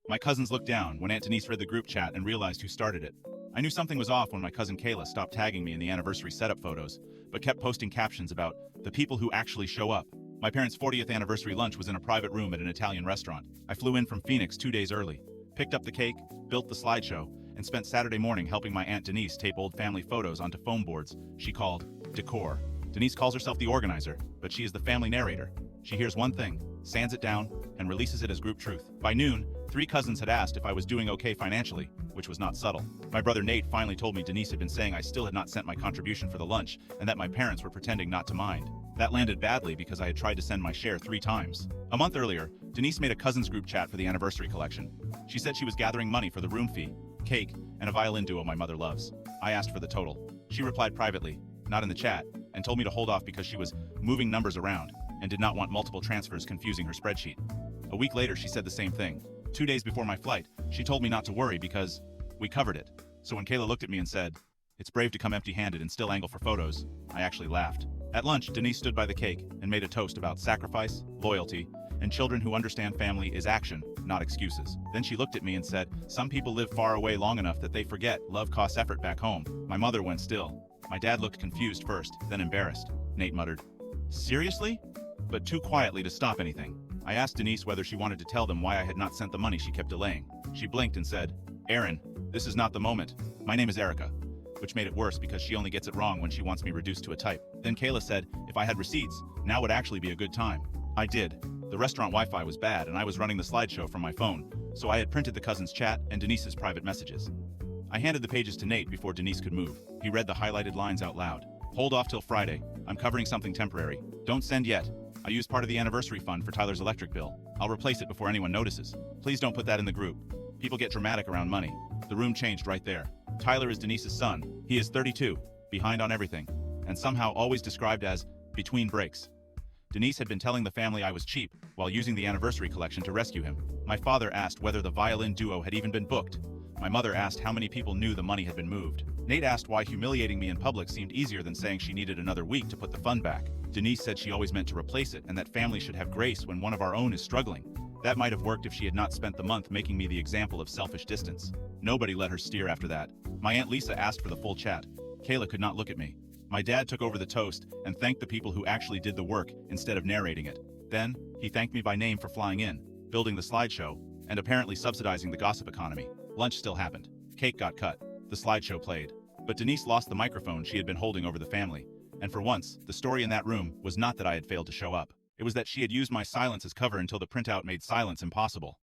My cousins looked down when Aunt Denise read the group chat and realized who started it. I knew something was off when my cousin Kayla stopped tagging me in the anniversary setup photos, but kept posting captions about the people who actually show up. My parents' 40th anniversary lunch was in a private room at an Italian restaurant. I flew in from Phoenix 2 days early, picked up the cake, built the slideshow, and spent Saturday morning helping my Aunt Denise tape old family photos onto foam boards she called decor. Denise calls herself the organizer, but she is the family narrator. She hears one thing, sands it down, and releases it as group truth. By noon, 3 cousins had asked if I was doing okay financially, which was not subtle. My brother Nate finally told me Denise had been saying I still had not sent my contribution for the lunch and that my parents were pretending not to mind. That landed badly because I had tried to send my share 3 times. A month earlier, Denise made a cousins group chat for the anniversary collection. She said she was gathering money for the room fee, cake, and a violin duo my mother loves. I asked for the total. She replied privately, not in the chat, and told me to hold off because she was moving numbers around and did not want multiple transfers confusing her spreadsheet. A week later, she said the same thing. 2 days before my flight, she told me not to worry because we covered it. So when Kayla looked at me and said, "It's brave to come empty-handed and still angle for photos," I actually laughed. At lunch, Denise stood by the cake and made a toast about sacrifice, loyalty, and children who understand family is action, not excuses. Then she looked at me and said, "Some people live far away long enough that they forget love costs effort back home." My mother went still. My dad looked confused first, then embarrassed. Nate muttered, "Seriously?" But too quietly to stop anything. I asked Denise whether she wanted to tell them why I had not sent the money she kept delaying. She blinked and said, "Aaron, this is not the moment. My name is Erica," which made it worse because she only gets it wrong when she wants me reduced to a type. Then Kayla said, if I had receipts, now would actually be a good time. I did. The restaurant Wi-Fi was bad and I was running the slideshow from my phone, so I had printed the cousins' chat and Denise's private messages. I handed the pages to Nate before Denise could move. He read the highlighted lines out loud. "Hold off till Friday. I'm covering something temporary. Don't send yet. I used part of the anniversary fund for Tyler's electric bill. I'll replace it before anyone notices. Please don't put that in the group. People get dramatic around money." The room changed right there. Tyler is Denise's son. He is 32, behind on everything, and somehow always described as between breaks. Denise had been telling the family I was cheap while using the anniversary collection to rescue him. My father asked whether the violin duo had even been booked. My mother asked how many people knew the money had been moved. Nate asked why humiliating me in public seemed easier than saying she needed another week to put the fund back. Denise said she always meant to replace it and that family should have grace when one of our own is struggling. That might have worked if she had not spent the month making me the example of selfish distance. Nobody let her steer after that. My Aunt Lisa asked for the full chat. Kayla could not look at me. My dad took over the toast and thanked the people who actually did the work instead of narrating it. Then, he thanked me by name for flying in, building the slideshow, and apparently subsidizing the gossip economy. Lunch still happened. Cake got cut. The slideshow played. But Denise lost the microphone she had been holding over the family. And for once, the story in that room was not that I had failed to show up. It was that she had used my silence as cover until the printout made silence impossible.